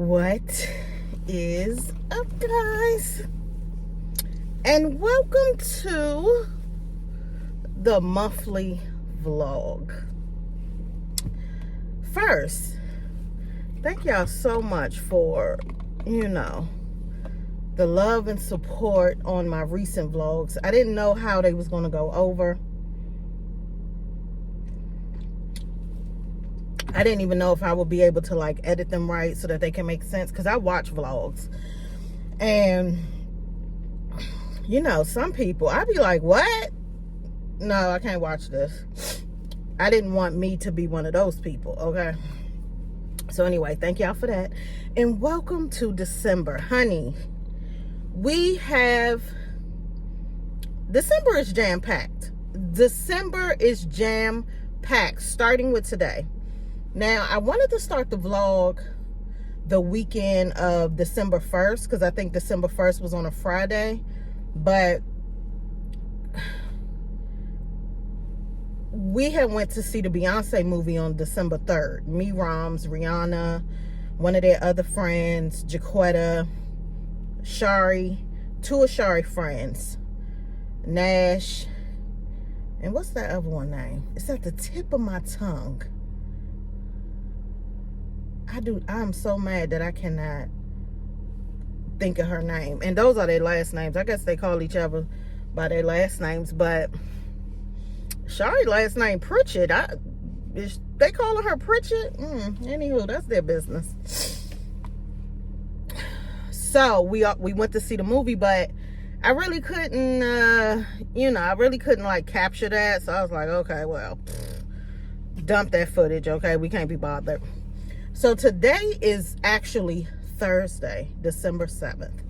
What is up, guys? And welcome to the monthly vlog. First, thank y'all so much for, the love and support on my recent vlogs. I didn't know how they was going to go over. I didn't even know if I would be able to edit them right so that they can make sense, because I watch vlogs and some people I be like, what? No, I can't watch this. I didn't want me to be one of those people. Okay, so anyway, thank y'all for that, and welcome to December. Honey, December is jam-packed. December is jam-packed, starting with today. Now, I wanted to start the vlog the weekend of December 1st, because I think December 1st was on a Friday, but we had went to see the Beyonce movie on December 3rd. Me, Roms, Rihanna, one of their other friends, Jaquetta, Shari, two of Shari friends, Nash, and what's that other one name? It's at the tip of my tongue. I'm so mad that I cannot think of her name. And those are their last names. I guess they call each other by their last names. But Shari's last name Pritchett. They calling her Pritchett? Anywho, that's their business. So we went to see the movie, but I really couldn't, capture that. So I was like, okay, well, dump that footage. Okay, we can't be bothered. So today is actually Thursday, December 7th.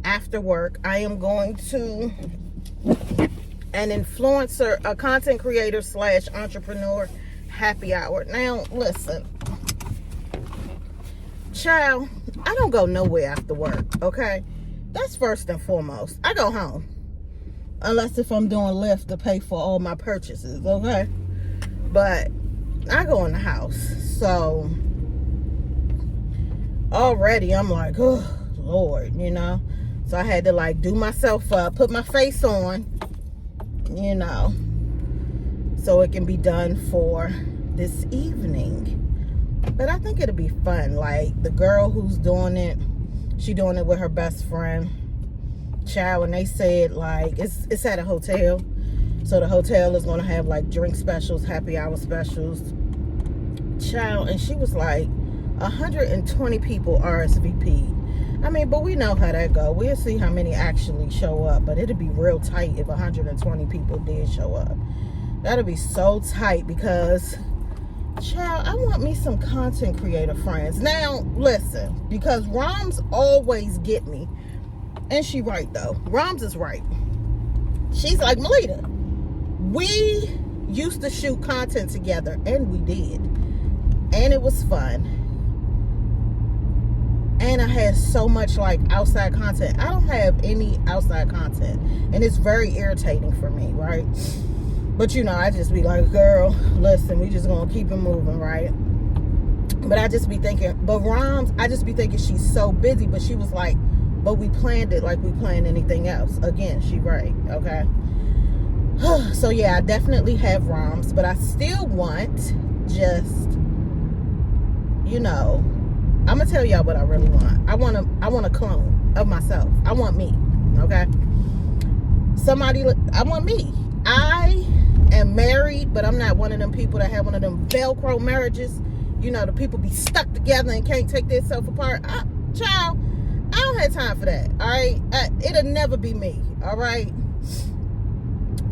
After work, I am going to an influencer, a content creator / entrepreneur happy hour. Now, listen, child, I don't go nowhere after work, okay? That's first and foremost. I go home. Unless if I'm doing Lyft to pay for all my purchases, okay? But I go in the house. So already I'm like, oh Lord, so I had to do myself up, put my face on, so it can be done for this evening. But I think it'll be fun. The girl who's doing it, she doing it with her best friend, child, and they said it's at a hotel. So the hotel is going to have drink specials, happy hour specials, child. And she was 120 people RSVP. I mean, but we know how that go. We'll see how many actually show up. But it'd be real tight if 120 people did show up. That'd be so tight because, child, I want me some content creator friends. Now, listen, because Roms always get me. And she right, though. Roms is right. She's like, Melita, we used to shoot content together, and we did. And it was fun. And I had so much outside content. I don't have any outside content. And it's very irritating for me, right? But I just be like, girl, listen, we just gonna keep it moving, right? But I just be thinking, but Roms, I just be thinking she's so busy. But she was like, but we planned it like we planned anything else. Again, she right, okay? So yeah, I definitely have Roms, but I still want just, I'm gonna tell y'all what I really want. I want a clone of myself. I want me, okay? I want me. I am married, but I'm not one of them people that have one of them Velcro marriages. The people be stuck together and can't take themselves apart. Child, I don't have time for that, all right? It'll never be me, all right?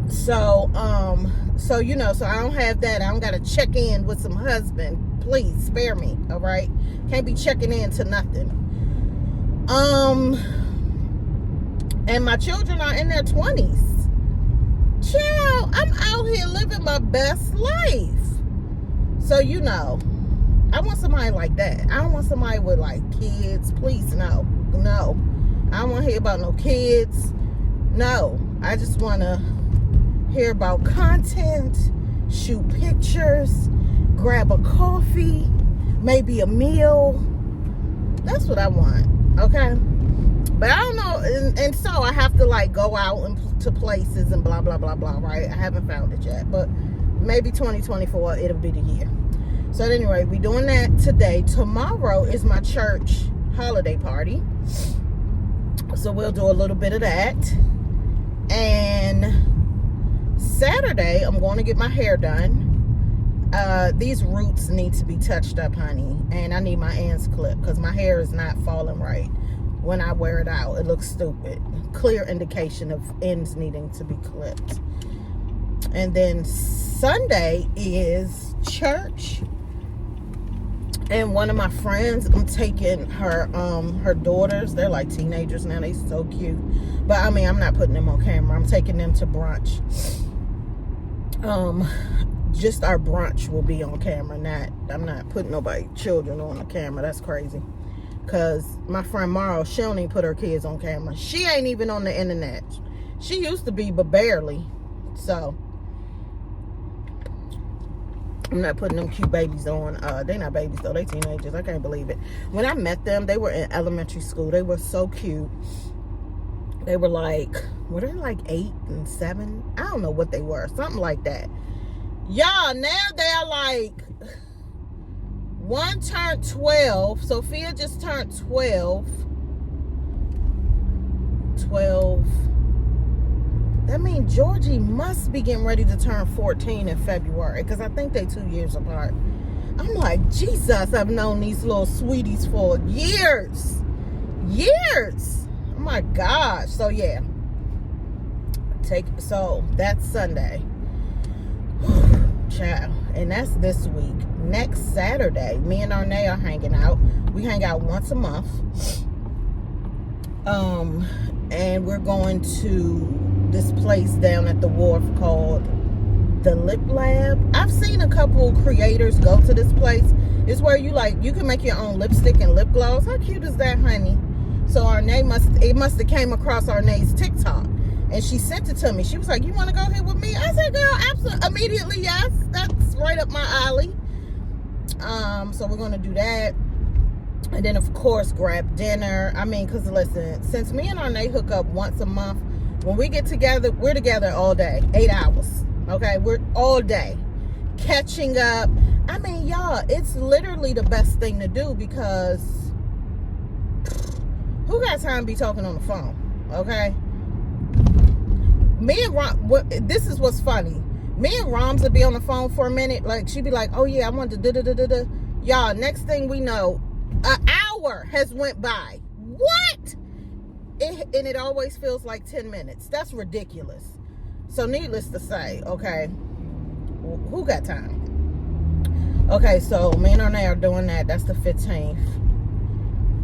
So, so I don't have that. I don't got to check in with some husband. Please spare me, all right? Can't be checking in to nothing. And my children are in their 20s. Child, I'm out here living my best life. So, I want somebody like that. I don't want somebody with kids. Please, no. I don't want to hear about no kids. No, I just want to hear about content, shoot pictures, grab a coffee, maybe a meal. That's what I want, okay? But I don't know, and so I have to like go out to places and blah, blah, blah, blah, right? I haven't found it yet, but maybe 2024, it'll be the year. So at any rate, we're doing that today. Tomorrow is my church holiday party. So we'll do a little bit of that. And Saturday, I'm going to get my hair done. These roots need to be touched up, honey. And I need my ends clipped because my hair is not falling right. When I wear it out, it looks stupid. Clear indication of ends needing to be clipped. And then Sunday is church. And one of my friends, I'm taking her daughters. They're like teenagers now. They so cute. But I mean, I'm not putting them on camera. I'm taking them to brunch. Just our brunch will be on camera. I'm not putting children on the camera. That's crazy. Because my friend Mara, she don't even put her kids on camera. She ain't even on the internet. She used to be, but barely. So I'm not putting them cute babies on. They're not babies though. They teenagers. I can't believe it. When I met them, they were in elementary school. They were so cute. They were like, were they like 8 and 7? I don't know what they were. Something like that. Y'all, now they're like, one turned 12. Sophia just turned 12. That means Georgie must be getting ready to turn 14 in February, because I think they 2 years apart. I'm like, Jesus, I've known these little sweeties for years. Oh my gosh. So yeah. So that's Sunday. Child. And that's this week. Next Saturday, me and Arnay are hanging out. We hang out once a month. And we're going to this place down at the wharf called the Lip Lab. I've seen a couple creators go to this place. It's where you can make your own lipstick and lip gloss. How cute is that, honey? So Arnay must have came across Arnay's TikTok. And she sent it to me. She was like, you want to go here with me? I said, girl, absolutely, immediately, yes. That's right up my alley. So we're going to do that. And then, of course, grab dinner. I mean, because, listen, since me and Arnay hook up once a month, when we get together, we're together all day. 8 hours. Okay? We're all day. Catching up. I mean, y'all, it's literally the best thing to do because who got time to be talking on the phone? Okay? Me and Rom, this is what's funny. Me and Roms would be on the phone for a minute. Like, she'd be like, oh, yeah, I want to da-da-da-da-da. Y'all, next thing we know, an hour has went by. What? And it always feels like 10 minutes. That's ridiculous. So, needless to say, okay, who got time? Okay, so me and Arnay are doing that. That's the 15th.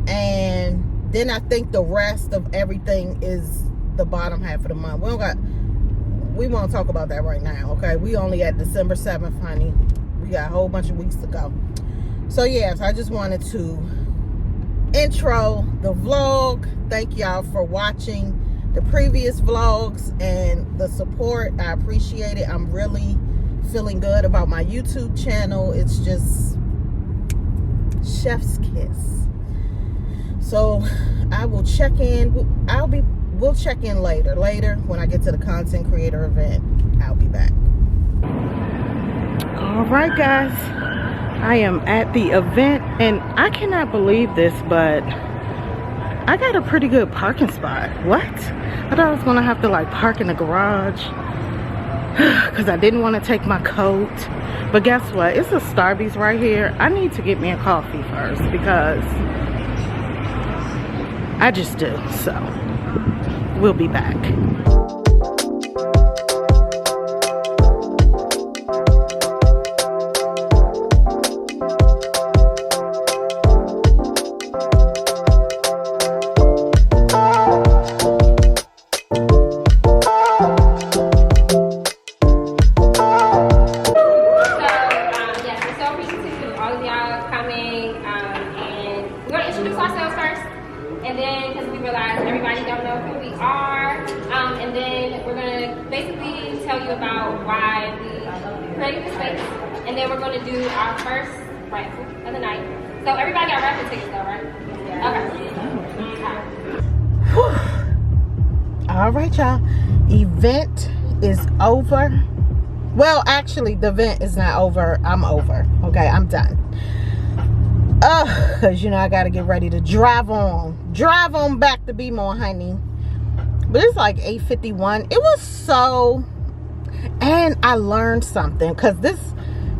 And then I think the rest of everything is the bottom half of the month. We won't talk about that right now, okay? We only at December 7th, honey. We got a whole bunch of weeks to go. So yes, I just wanted to intro the vlog. Thank y'all for watching the previous vlogs and the support. I appreciate it. I'm really feeling good about my YouTube channel. It's just chef's kiss. So I will check in. We'll check in later when I get to the content creator event. I'll be back. All right, guys, I am at the event and I cannot believe this, but I got a pretty good parking spot. What? I thought I was gonna have to like park in the garage because I didn't want to take my coat. But guess what? It's a Starbucks right here. I need to get me a coffee first because I just do. So we'll be back. raffle of the night. So everybody got raffle tickets though, right? Yeah. Okay. All right, y'all. Event is over. Well, actually, the event is not over. I'm over. Okay, I'm done. Because, you know, I got to get ready to drive on. Drive on back to Be-More, honey. But it's like 8:51. It was so... And I learned something. Because this,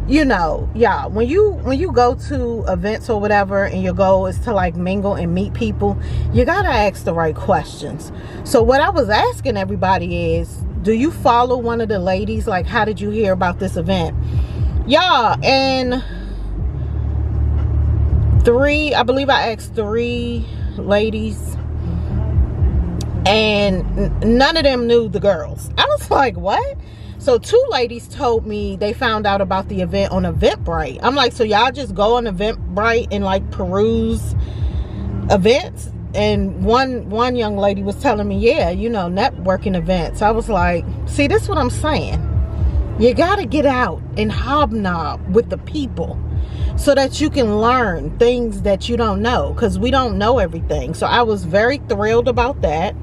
you know, y'all, when you go to events or whatever, and your goal is to, like, mingle and meet people, you got to ask the right questions. So what I was asking everybody is, do you follow one of the ladies? Like, how did you hear about this event? Y'all, and... I believe I asked 3 ladies, and none of them knew the girls. I was like, what? So 2 ladies told me they found out about the event on Eventbrite. I'm like, so y'all just go on Eventbrite and like peruse events? And one young lady was telling me, yeah, you know, networking events. I was like, see, this is what I'm saying. You gotta get out and hobnob with the people, so that you can learn things that you don't know, because we don't know everything. So I was very thrilled about that.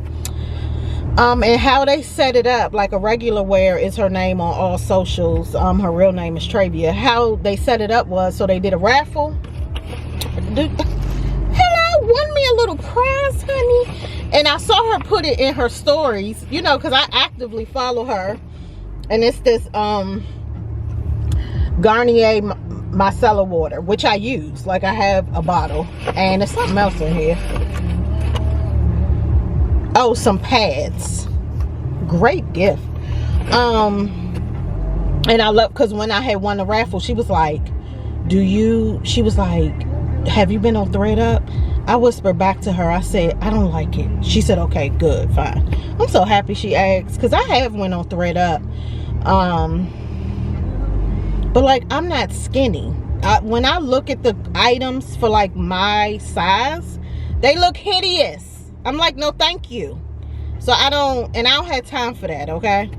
And how they set it up, like a regular wear is her name on all socials. Her real name is Travia. How they set it up was, so they did a raffle. Hello, won me a little prize, honey. And I saw her put it in her stories, you know, because I actively follow her. And it's this Garnier micellar water, which I use. Like, I have a bottle, and there's something else in here. Oh, some pads. Great gift. And I love, because when I had won the raffle, she was like, she was like, have you been on ThreadUp? I whispered back to her, I said, I don't like it. She said, okay, good, fine. I'm so happy she asked, because I have went on ThreadUp. But like, I'm not skinny. When I look at the items for like my size, they look hideous. I'm like, no, thank you. So I don't have time for that, okay?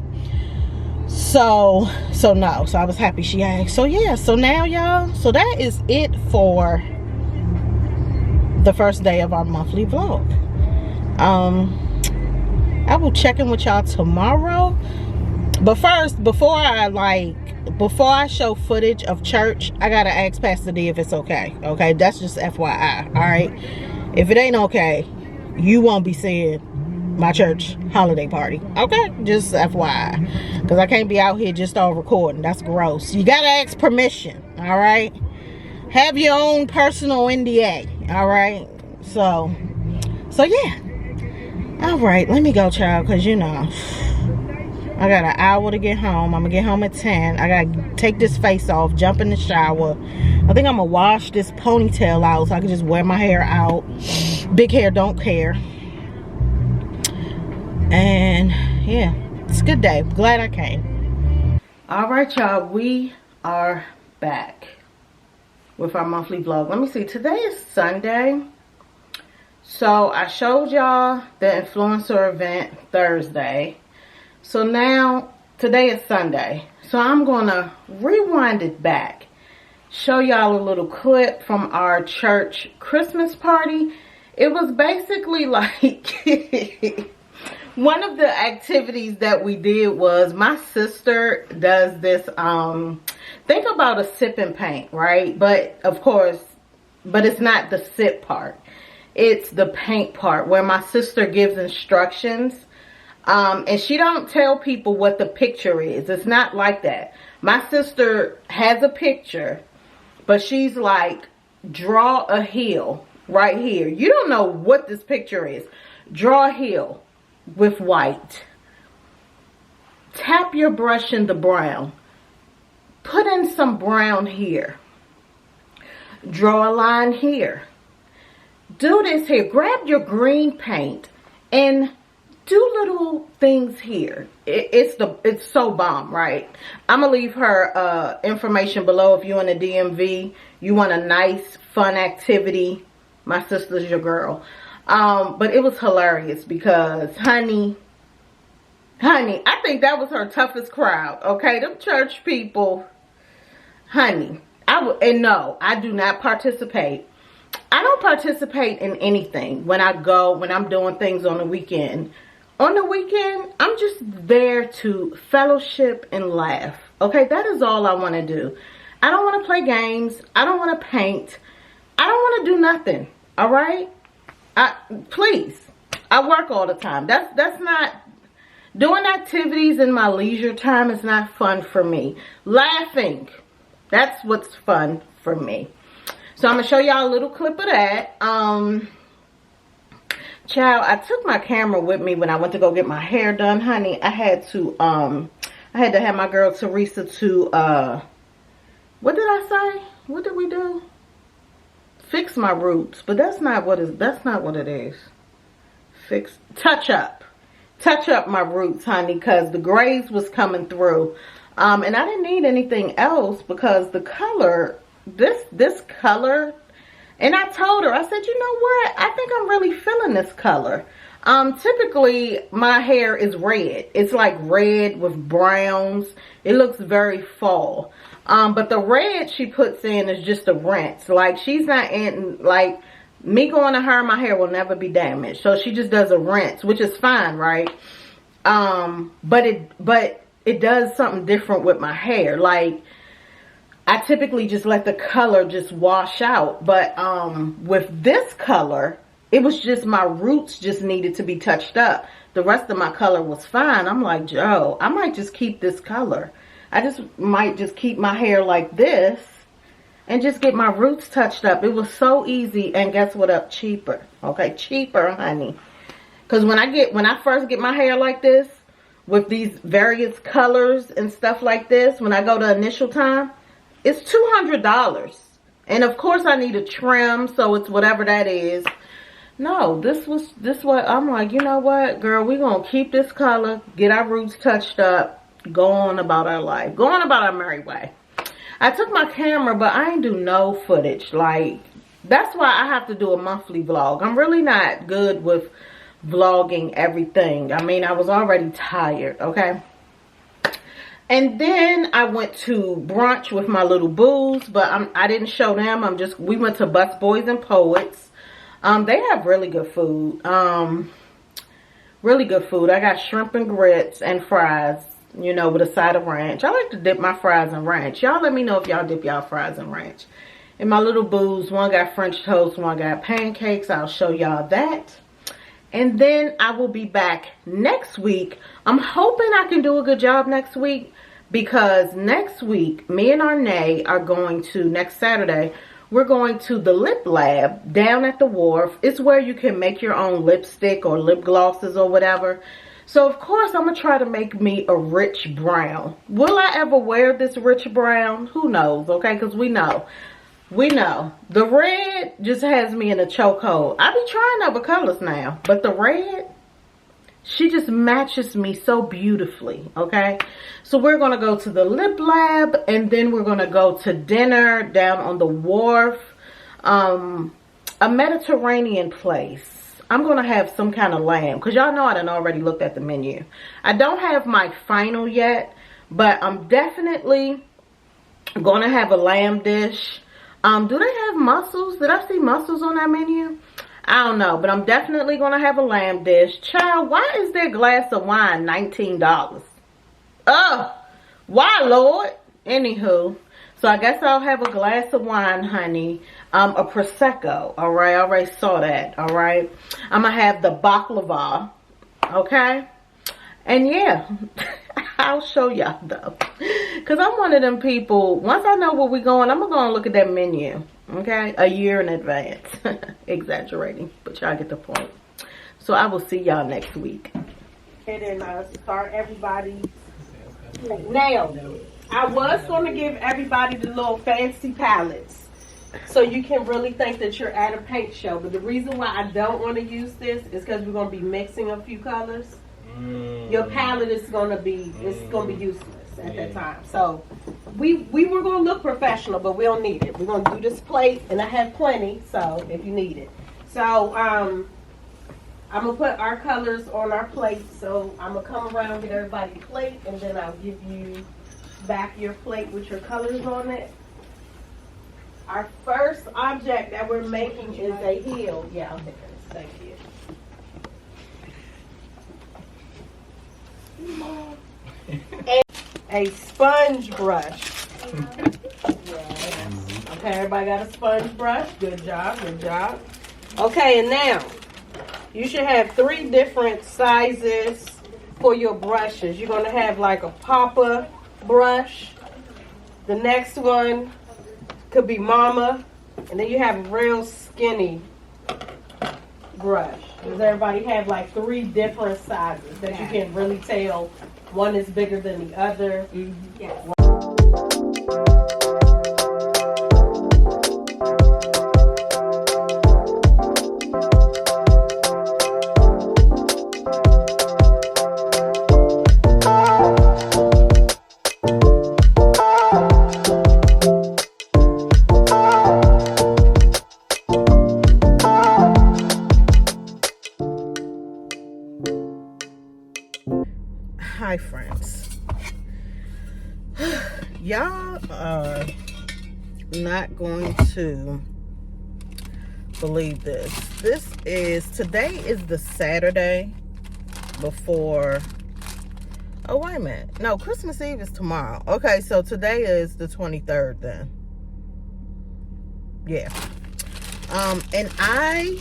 So no. So I was happy she asked. So yeah, so now y'all, so that is it for the first day of our monthly vlog. I will check in with y'all tomorrow. But first, before I show footage of church, I gotta ask Pastor D if it's okay. Okay, that's just FYI. All right, if it ain't okay, you won't be seeing my church holiday party. Okay, just FYI, because I can't be out here just all recording. That's gross. You gotta ask permission. All right, have your own personal NDA. All right, so yeah. All right, let me go, child, because you know I got an hour to get home. I'm gonna get home at 10. I gotta take this face off, jump in the shower. I think I'm gonna wash this ponytail out so I can just wear my hair out. Big hair don't care. And yeah, it's a good day. Glad I came. All right, y'all, we are back with our monthly vlog. Let me see, today is Sunday. So I showed y'all the influencer event Thursday. So now, today is Sunday. So I'm gonna rewind it back. Show y'all a little clip from our church Christmas party. It was basically like, one of the activities that we did was, my sister does this, think about a sip and paint, right? But of course, but it's not the sip part. It's the paint part, where my sister gives instructions. And she don't tell people what the picture is. It's not like that. My sister has a picture, but she's like, draw a hill right here. You don't know what this picture is. Draw a hill with white. Tap your brush in the brown. Put in some brown here. Draw a line here. Do this here. Grab your green paint and do little things here. It's so bomb, right? I'm gonna leave her information below if you in the DMV, you want a nice fun activity. My sister's your girl. But it was hilarious because honey, I think that was her toughest crowd. Okay, them church people, honey, And no, I do not participate. I don't participate in anything when I'm doing things on the weekend. On the weekend, I'm just there to fellowship and laugh. Okay, that is all I want to do. I don't want to play games. I don't want to paint. I don't want to do nothing. All right? Please. I work all the time. That's not, doing activities in my leisure time is not fun for me. Laughing, that's what's fun for me. So I'm gonna show y'all a little clip of that. Child, I took my camera with me when I went to go get my hair done, honey. I had to have my girl Teresa to what did I say? What did we do? Fix my roots, but that's not what it is. Touch up my roots, honey, because the grays was coming through. And I didn't need anything else because the color, this color, and I told her, I said, you know what? I think I'm really feeling this color. Typically my hair is red. It's like red with browns. It looks very fall. But the red she puts in is just a rinse. Like she's not in, like me going to her, my hair will never be damaged. So she just does a rinse, which is fine, right? But it does something different with my hair. Like I typically just let the color just wash out. But with this color, it was just my roots just needed to be touched up. The rest of my color was fine. I'm like, Joe, I might just keep this color. I just might just keep my hair like this and just get my roots touched up. It was so easy, and guess what up? Cheaper. Okay, cheaper, honey. Because when I first get my hair like this, with these various colors and stuff like this, when I go to initial time, it's $200. And of course I need a trim, so it's whatever that is. No, this what I'm like, you know what, girl, we're gonna keep this color, get our roots touched up, go on about our life, go on about our merry way. I took my camera, but I ain't do no footage. Like, that's why I have to do a monthly vlog. I'm really not good with vlogging everything. I mean, I was already tired, okay? And then I went to brunch with my little boos, but I didn't show them. We went to Bus Boys and Poets. They have really good food. Really good food. I got shrimp and grits and fries, you know, with a side of ranch. I like to dip my fries in ranch. Y'all let me know if y'all dip y'all fries in ranch. And my little boos, one got French toast, one got pancakes. I'll show y'all that. And then I will be back next week. I'm hoping I can do a good job next week, because next week, me and Arnay are going to, next Saturday, we're going to the Lip Lab down at the wharf. It's where you can make your own lipstick or lip glosses or whatever. So, of course, I'm going to try to make me a rich brown. Will I ever wear this rich brown? Who knows, okay? Because we know. The red just has me in a chokehold. I be trying other colors now. But the red, she just matches me so beautifully, okay? So we're going to go to the Lip Lab, and then we're going to go to dinner down on the wharf. A Mediterranean place. I'm going to have some kind of lamb, because y'all know I done already looked at the menu. I don't have my final yet, but I'm definitely going to have a lamb dish. Do they have mussels? Did I see mussels on that menu? I don't know, but I'm definitely going to have a lamb dish. Child, why is their glass of wine $19? Oh, why, Lord? Anywho, so I guess I'll have a glass of wine, honey. A Prosecco, all right? I already saw that, all right? I'm going to have the baklava, okay? And yeah, I'll show y'all though. Because I'm one of them people, once I know where we're going, I'm going to go and look at that menu, okay? A year in advance. Exaggerating, but y'all get the point. So I will see y'all next week. And then start everybody. Now, I was going to give everybody the little fancy palettes, so you can really think that you're at a paint show. But the reason why I don't want to use this is because we're going to be mixing a few colors. Your palette is going to be useless at that time. So we were going to look professional, but we don't need it. We're going to do this plate, and I have plenty, so if you need it. So I'm going to put our colors on our plate. So I'm going to come around, get everybody a plate, and then I'll give you back your plate with your colors on it. Our first object that we're making is a heel. Yeah, I'll take this. Thank you. And a sponge brush. Yes. Okay, everybody got a sponge brush. Good job, good job. Okay, and now you should have 3 different sizes for your brushes. You're going to have like a popper brush. The next one could be mama. And then you have a real skinny brush. Does everybody have like 3 different sizes that you can really tell one is bigger than the other? Yes. Hi friends, y'all are not going to believe this. Today is the Saturday before, oh wait a minute, no, Christmas Eve is tomorrow. Okay, so today is the 23rd then. Yeah. And I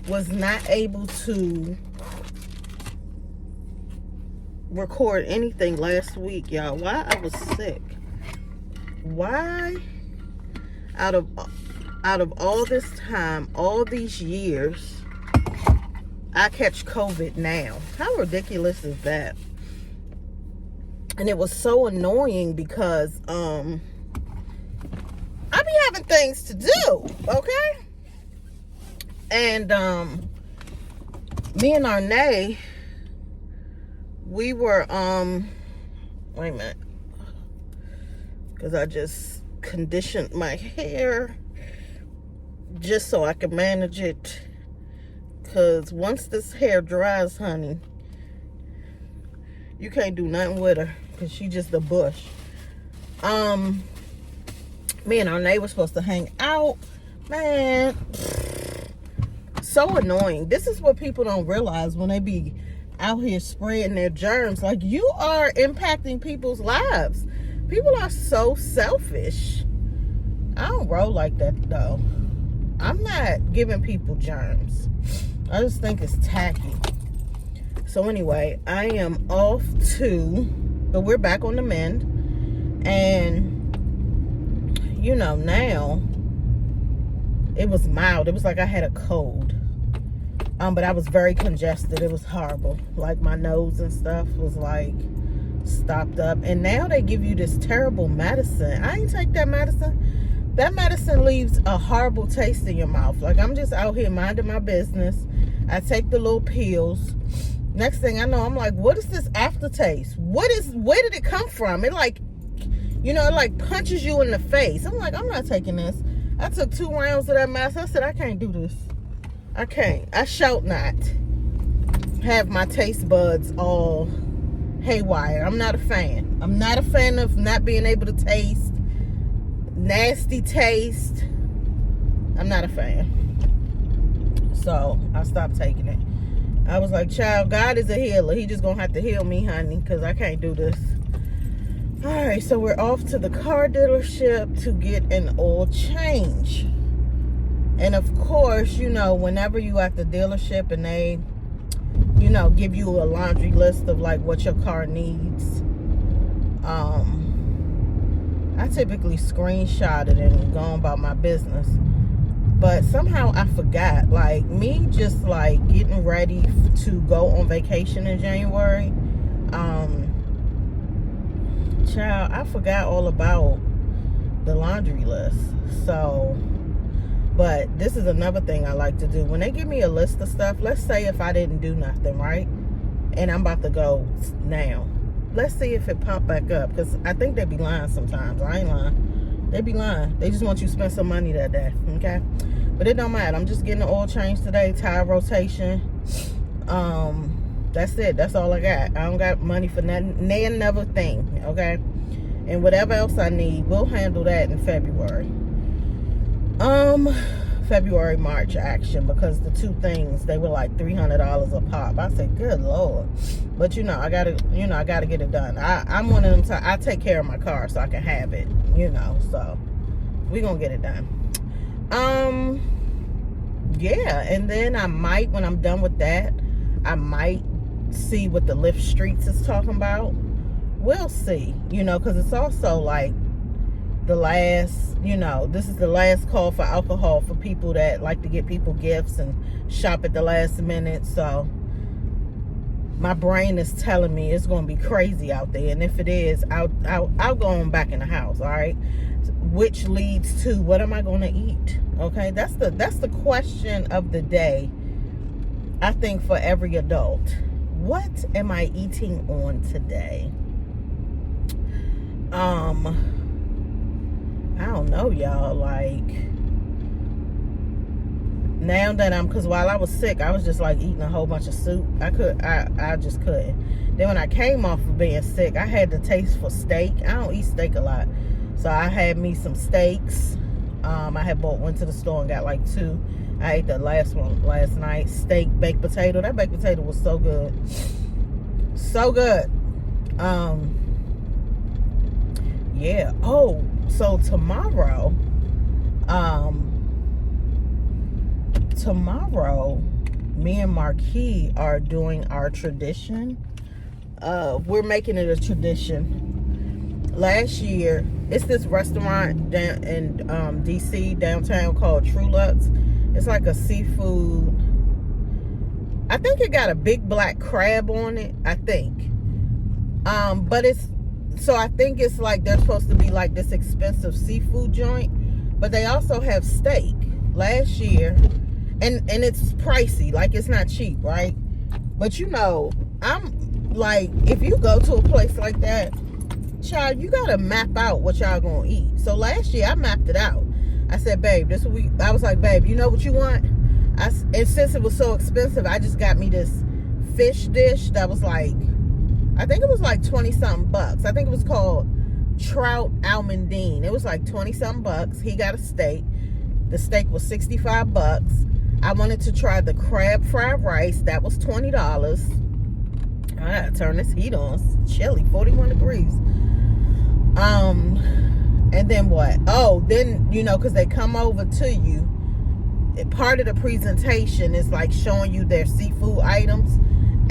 was not able to record anything last week, y'all. Why? I was sick. Why? Out of all this time, all these years, I catch COVID now. How ridiculous is that? And it was so annoying because I be having things to do, okay? And me and Markei, we were wait a minute, because I just conditioned my hair just so I can manage it, because once this hair dries, honey, you can't do nothing with her, because she just a bush. Me and Markei were supposed to hang out, man. So annoying. This is what people don't realize when they be out here spreading their germs. Like, you are impacting people's lives. People are so selfish. I don't roll like that though. I'm not giving people germs. I just think it's tacky. So anyway, I am off but we're back on the mend. And you know, now it was mild. It was like I had a cold. But I was very congested. It was horrible. Like, my nose and stuff was like stopped up. And now they give you this terrible medicine. I ain't take that medicine. That medicine leaves a horrible taste in your mouth. Like, I'm just out here minding my business. I take the little pills. Next thing I know, I'm like, what is this aftertaste? Where did it come from? It like, you know, it like punches you in the face. I'm like, I'm not taking this. I took 2 rounds of that medicine. I said, I can't do this. I can't. I shall not have my taste buds all haywire. I'm not a fan. I'm not a fan of not being able to taste. Nasty taste. I'm not a fan. So I stopped taking it. I was like, child, God is a healer. He just gonna have to heal me, honey, because I can't do this. All right, so we're off to the car dealership to get an oil change. And of course, you know, whenever you at the dealership and they, you know, give you a laundry list of like what your car needs, I typically screenshot it and go on about my business. But somehow I forgot. Like, me just like getting ready to go on vacation in January, child, I forgot all about the laundry list. So, but this is another thing I like to do. When they give me a list of stuff, let's say if I didn't do nothing, right? And I'm about to go now. Let's see if it pop back up. Because I think they be lying sometimes. I ain't lying. They be lying. They just want you to spend some money that day. Okay? But it don't matter. I'm just getting the oil change today. Tire rotation. That's it. That's all I got. I don't got money for nothing. Never thing. Okay? And whatever else I need, we'll handle that in February. February, March action, because the two things, they were like $300 a pop. I said, good Lord. But I gotta get it done. I'm one of them, I take care of my car so I can have it, so we gonna get it done. Yeah, and then I might, when I'm done with that, I might see what the Lift Streets is talking about. We'll see, because it's also like the last, this is the last call for alcohol for people that like to get people gifts and shop at the last minute. So my brain is telling me it's going to be crazy out there, and if it is, I'll go on back in the house. All right, which leads to, what am I going to eat? Okay, that's the question of the day, I think, for every adult. What am I eating on today? I don't know, y'all. Like, now that because while I was sick, I was just like eating a whole bunch of soup. I just couldn't. Then when I came off of being sick, I had the taste for steak. I don't eat steak a lot, so I had me some steaks. I had went to the store and got like 2. I ate the last one last night. Steak, baked potato. That baked potato was so good, so good. Yeah. Oh, so tomorrow, me and Markei are doing our tradition. We're making it a tradition. Last year, it's this restaurant down in DC downtown called Truluck. It's like a seafood. I think it got a big black crab on it, I think. But I think it's like they're supposed to be like this expensive seafood joint, but they also have steak. Last year, and it's pricey, like it's not cheap, right? But I'm like, if you go to a place like that, child, you gotta map out what y'all gonna eat. So last year I mapped it out. I said, babe, I was like, babe, you know what you want? And since it was so expensive, I just got me this fish dish that was like, I think it was like 20-something bucks. I think it was called Trout Almondine. It was like 20-something bucks. He got a steak. The steak was 65 bucks. I wanted to try the crab fried rice. That was $20. I gotta turn this heat on. It's chilly, 41 degrees. And then what? Oh, then, because they come over to you. Part of the presentation is like showing you their seafood items.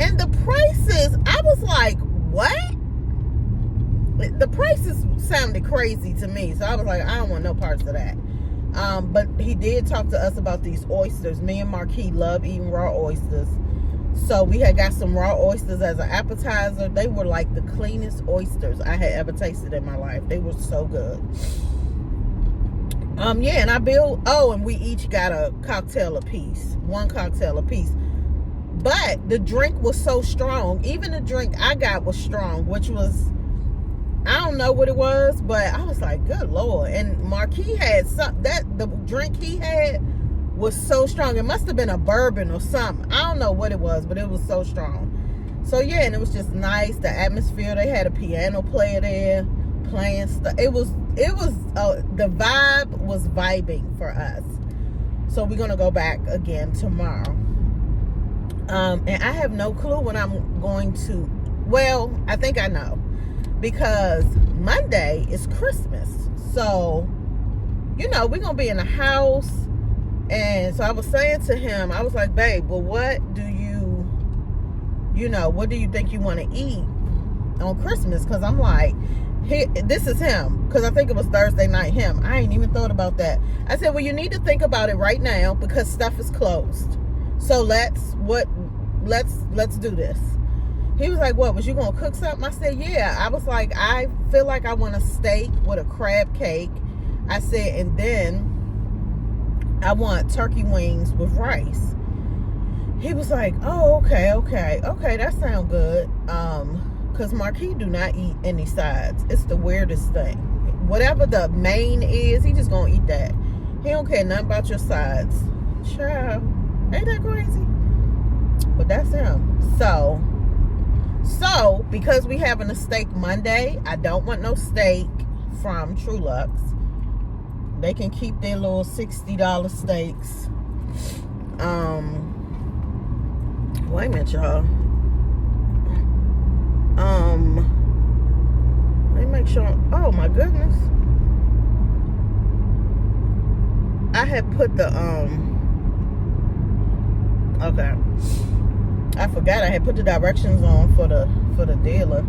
And the prices, I was like, what? The prices sounded crazy to me. So I was like, I don't want no parts of that. But he did talk to us about these oysters. Me and Markei love eating raw oysters. So we had got some raw oysters as an appetizer. They were like the cleanest oysters I had ever tasted in my life. They were so good. Yeah, and and we each got a cocktail apiece. 1 cocktail apiece. But the drink was so strong. Even the drink I got was strong, which was, I don't know what it was, but I was like, good Lord. And Markei had the drink he had was so strong. It must have been a bourbon or something. I don't know what it was, but it was so strong. So yeah, and it was just nice. The atmosphere, they had a piano player there playing stuff. It was the vibe was vibing for us. So we're gonna go back again tomorrow. And I have no clue when I'm going to, well, I think I know, because Monday is Christmas. So, we're going to be in the house. And so I was saying to him, I was like, babe, well, what do you think you want to eat on Christmas? Because I'm like, this is him. Because I think it was Thursday night, him. I ain't even thought about that. I said, well, you need to think about it right now because stuff is closed. So let's do this. He was like, what, was you gonna cook something? I said, yeah. I was like, I feel like I want a steak with a crab cake. I said, and then I want turkey wings with rice. He was like, oh, okay, that sounds good. Because Markei do not eat any sides. It's the weirdest thing. Whatever the main is, he just gonna eat that. He don't care nothing about your sides. Child, ain't that crazy? But that's him. So So, because we having a steak Monday, I don't want no steak from Truluck. They can keep their little $60 steaks. Wait a minute, y'all. Let me make sure. Oh my goodness. I had put the okay. I forgot I had put the directions on for the dealer.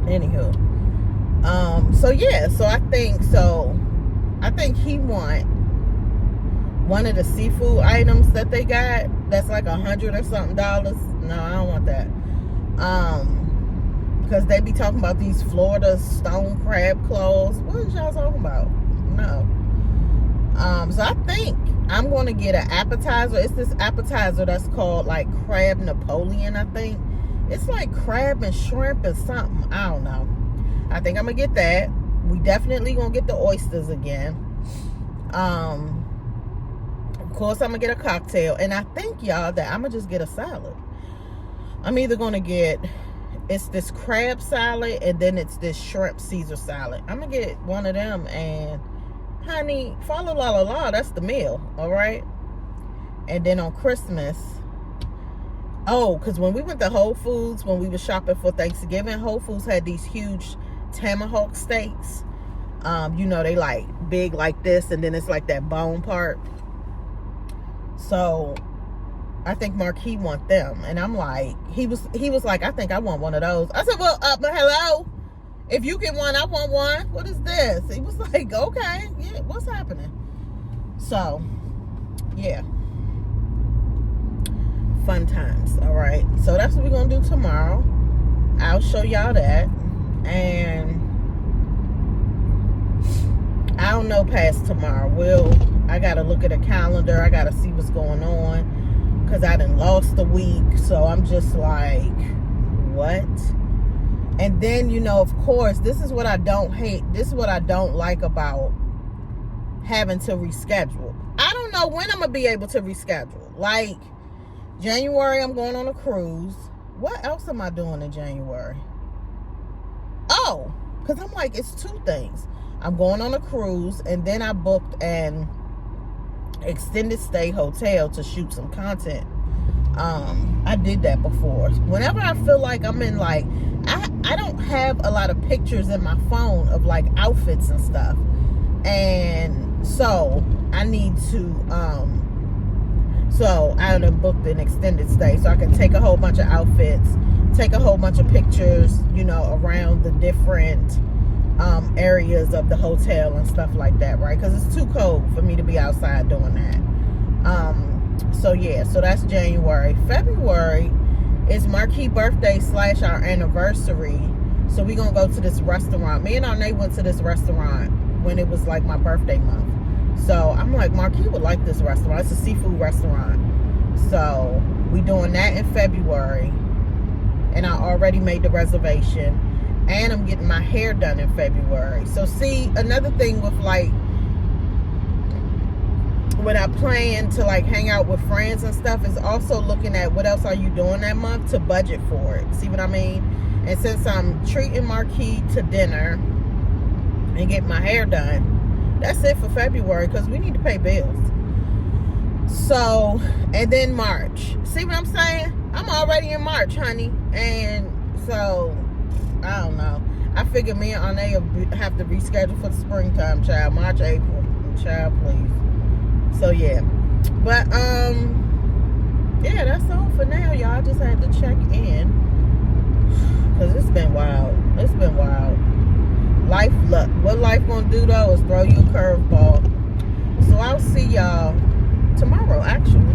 Anywho. So yeah, so I think he want one of the seafood items that they got that's like $100 or something. No, I don't want that. Because they be talking about these Florida stone crab claws. What is y'all talking about? No. So I think I'm going to get an appetizer. It's this appetizer that's called like crab Napoleon, I think. It's like crab and shrimp or something. I don't know. I think I'm going to get that. We definitely going to get the oysters again. Of course, I'm going to get a cocktail. And I think, y'all, that I'm going to just get a salad. I'm either going to get, it's this crab salad and then it's this shrimp Caesar salad. I'm going to get one of them and, honey, follow la la la, that's the meal, all right? And then on Christmas, oh, because when we went to Whole Foods, when we were shopping for Thanksgiving, Whole Foods had these huge tomahawk steaks. You know, they like big like this, and then it's like that bone part. So I think Markei want them, and I'm like, he was like, I think I want one of those. I said, well, but hello, if you get one, I want one. What is this? He was like, okay, yeah, what's happening? So yeah, fun times. All right, so that's what we're gonna do tomorrow. I'll show y'all that. And I don't know past tomorrow. I gotta look at a calendar. I gotta see what's going on, because I done lost a week. So I'm just like, what? And then, you know, of course, this is what I don't hate. This is what I don't like about having to reschedule. I don't know when I'm gonna be able to reschedule. Like January, I'm going on a cruise. What else am I doing in January? Oh, because I'm like, it's two things. I'm going on a cruise, and then I booked an extended stay hotel to shoot some content. I did that before. Whenever I feel like I'm in, like, I don't have a lot of pictures in my phone of like outfits and stuff, and so I need to so I done booked an extended stay so I can take a whole bunch of outfits, take a whole bunch of pictures, you know, around the different areas of the hotel and stuff like that, right? Because it's too cold for me to be outside doing that. So yeah, so that's January. February is Markei's birthday / our anniversary. So we're gonna go to this restaurant. Me and Arne went to this restaurant when it was like my birthday month. So I'm like, Markei would like this restaurant. It's a seafood restaurant. So we doing that in February. And I already made the reservation. And I'm getting my hair done in February. So see, another thing with like, when I plan to like hang out with friends and stuff, is also looking at what else are you doing that month to budget for it. See what I mean? And since I'm treating Markei to dinner and get my hair done, that's it for February, because we need to pay bills. So, and then March. See what I'm saying? I'm already in March, honey. And so, I don't know. I figure me and Arne will have to reschedule for the springtime, child. March, April. Child, please. So, yeah. But, yeah, that's all for now, y'all. I just had to check in. Because it's been wild. It's been wild. What life gonna do, though, is throw you a curveball. So, I'll see y'all tomorrow, actually.